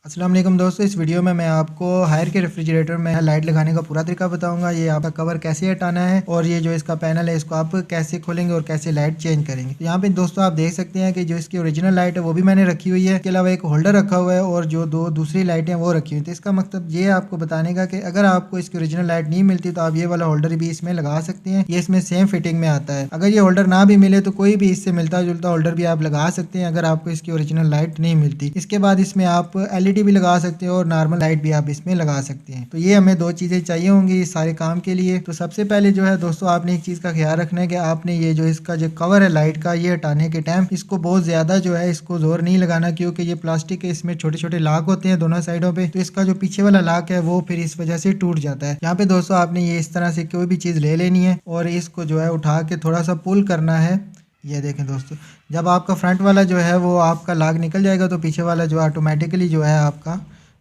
अस्सलाम वालेकुम दोस्तों, इस वीडियो में मैं आपको हायर के रेफ्रिजरेटर में लाइट लगाने का पूरा तरीका बताऊंगा। ये आपका कवर कैसे हटाना है और ये जो इसका पैनल है इसको आप कैसे खोलेंगे और कैसे लाइट चेंज करेंगे। तो यहाँ पे दोस्तों आप देख सकते हैं कि जो इसकी ओरिजिनल लाइट है वो भी मैंने रखी हुई है। इसके अलावा एक होल्डर रखा हुआ है और जो दो दूसरी लाइटें हैं वो रखी हुई। तो इसका मतलब ये आपको बताने का कि अगर आपको इसकी ओरिजिनल लाइट नहीं मिलती तो आप ये वाला होल्डर भी इसमें लगा सकते हैं। ये इसमें सेम फिटिंग में आता है। अगर ये होल्डर ना भी मिले तो कोई भी इससे मिलता जुलता होल्डर भी आप लगा सकते हैं अगर आपको इसकी ओरिजिनल लाइट नहीं मिलती। इसके बाद इसमें आप LED भी लगा सकते हैं और नॉर्मल लाइट भी आप इसमें लगा सकते हैं। तो ये हमें दो चीज़ें चाहिए होंगी इस सारे काम के लिए। तो सबसे पहले जो है दोस्तों आपने एक चीज़ का ख्याल रखना है कि आपने ये जो इसका जो कवर है लाइट का ये हटाने के टाइम इसको बहुत ज़्यादा जो है इसको जोर नहीं लगाना, क्योंकि ये प्लास्टिक के इसमें छोटे छोटे लाक होते हैं दोनों साइडों पे। तो इसका जो पीछे वाला लाक है वो फिर इस वजह से टूट जाता है। यहाँ पे दोस्तों आपने ये इस तरह से कोई भी चीज़ ले लेनी है और इसको जो है उठा के थोड़ा सा पुल करना है। ये देखें दोस्तों, जब आपका फ्रंट वाला जो है वो आपका लाक निकल जाएगा तो पीछे वाला जो ऑटोमेटिकली जो है आपका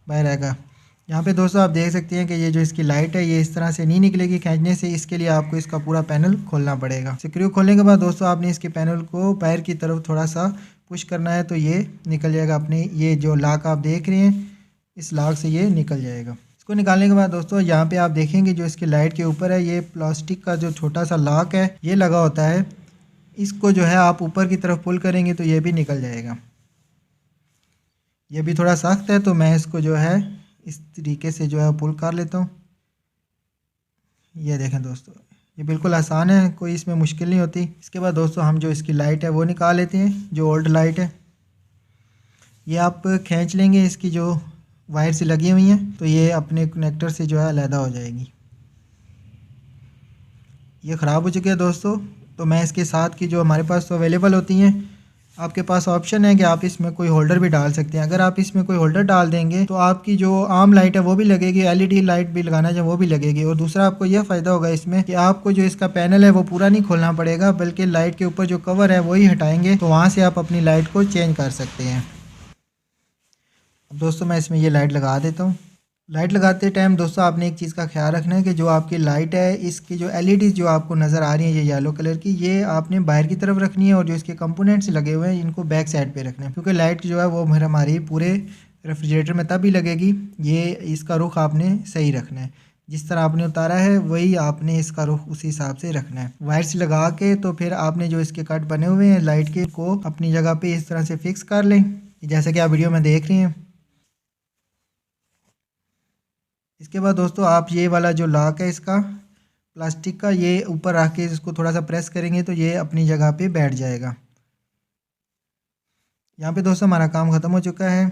बाहर आएगा। यहाँ पे दोस्तों आप देख सकते हैं कि ये जो इसकी लाइट है ये इस तरह से नहीं निकलेगी खींचने से। इसके लिए आपको इसका पूरा पैनल खोलना पड़ेगा। स्क्रू खोलने के बाद दोस्तों आपने इसके पैनल को बाहर की तरफ थोड़ा सा पुश करना है तो ये निकल जाएगा। अपने ये जो लाक आप देख रहे हैं इस लाक से ये निकल जाएगा। इसको निकालने के बाद दोस्तों यहाँ पे आप देखेंगे जो इसकी लाइट के ऊपर है ये प्लास्टिक का जो छोटा सा लाक है ये लगा होता है। इसको जो है आप ऊपर की तरफ पुल करेंगे तो ये भी निकल जाएगा। ये भी थोड़ा सख्त है तो मैं इसको जो है इस तरीके से जो है पुल कर लेता हूँ। ये देखें दोस्तों, ये बिल्कुल आसान है, कोई इसमें मुश्किल नहीं होती। इसके बाद दोस्तों हम जो इसकी लाइट है वो निकाल लेते हैं। जो ओल्ड लाइट है ये आप खींच लेंगे, इसकी जो वायर से लगी हुई हैं तो ये अपने कनेक्टर से जो है अलहदा हो जाएगी। ये ख़राब हो चुकी है दोस्तों। तो मैं इसके साथ की जो हमारे पास तो अवेलेबल होती हैं, आपके पास ऑप्शन है कि आप इसमें कोई होल्डर भी डाल सकते हैं। अगर आप इसमें कोई होल्डर डाल देंगे तो आपकी जो आम लाइट है वो भी लगेगी, LED लाइट भी लगाना चाहिए वो भी लगेगी। और दूसरा आपको यह फ़ायदा होगा इसमें कि आपको जो इसका पैनल है वो पूरा नहीं खोलना पड़ेगा, बल्कि लाइट के ऊपर जो कवर है वही हटाएंगे तो वहाँ से आप अपनी लाइट को चेंज कर सकते हैं। अब दोस्तों मैं इसमें ये लाइट लगा देता हूँ। लाइट लगाते टाइम दोस्तों आपने एक चीज़ का ख्याल रखना है कि जो आपकी लाइट है इसकी जो LED जो आपको नज़र आ रही है ये येलो कलर की, ये आपने बाहर की तरफ रखनी है और जो इसके कंपोनेंट्स लगे हुए हैं इनको बैक साइड पे रखना है, क्योंकि लाइट जो है वो हमारी पूरे रेफ्रिजरेटर में तभी लगेगी। ये इसका रुख आपने सही रखना है, जिस तरह आपने उतारा है वही आपने इसका रुख उसी हिसाब से रखना है। वायर से लगा के तो फिर आपने जो इसके कट बने हुए हैं लाइट के को अपनी जगह पे इस तरह से फिक्स कर लें, जैसे कि आप वीडियो में देख रहे हैं। इसके बाद दोस्तों आप ये वाला जो लॉक है इसका प्लास्टिक का ये ऊपर रख के इसको थोड़ा सा प्रेस करेंगे तो ये अपनी जगह पे बैठ जाएगा। यहाँ पे दोस्तों हमारा काम ख़त्म हो चुका है।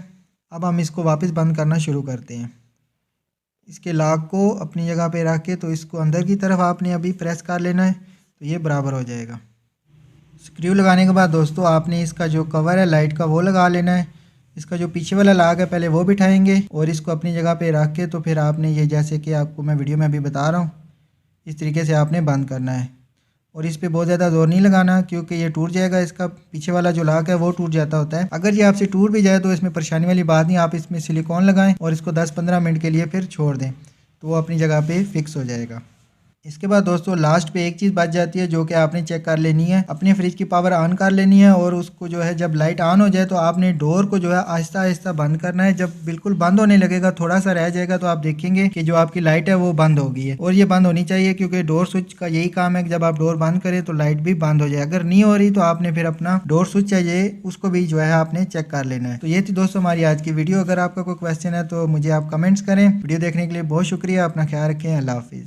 अब हम इसको वापस बंद करना शुरू करते हैं। इसके लॉक को अपनी जगह पे रख के तो इसको अंदर की तरफ आपने अभी प्रेस कर लेना है तो ये बराबर हो जाएगा। स्क्रू लगाने के बाद दोस्तों आपने इसका जो कवर है लाइट का वो लगा लेना है। इसका जो पीछे वाला लाग है पहले वो बिठाएंगे और इसको अपनी जगह पे रख के तो फिर आपने ये जैसे कि आपको मैं वीडियो में अभी बता रहा हूँ इस तरीके से आपने बंद करना है। और इस पे बहुत ज़्यादा ज़ोर नहीं लगाना क्योंकि ये टूट जाएगा। इसका पीछे वाला जो लाग है वो टूट जाता होता है। अगर ये आपसे टूट भी जाए तो इसमें परेशानी वाली बात नहीं, आप इसमें सिलिकॉन लगाएं और इसको 10-15 मिनट के लिए फिर छोड़ दें तो वो अपनी जगह पे फिक्स हो जाएगा। इसके बाद दोस्तों लास्ट पे एक चीज़ बच जाती है जो कि आपने चेक कर लेनी है। अपने फ्रिज की पावर ऑन कर लेनी है और उसको जो है जब लाइट ऑन हो जाए तो आपने डोर को जो है आहिस्ता आहिस्ता बंद करना है। जब बिल्कुल बंद होने लगेगा थोड़ा सा रह जाएगा तो आप देखेंगे कि जो आपकी लाइट है वो बंद हो गई है। और ये बंद होनी चाहिए क्योंकि डोर स्विच का यही काम है कि जब आप डोर बंद करें तो लाइट भी बंद हो जाए। अगर नहीं हो रही तो आपने फिर अपना डोर स्विच है उसको भी जो है आपने चेक कर लेना है। तो ये थी दोस्तों हमारी आज की वीडियो। अगर आपका कोई क्वेश्चन है तो मुझे आप कमेंट्स करें। वीडियो देखने के लिए बहुत शुक्रिया। अपना ख्याल रखें। अल्लाह हाफिज़।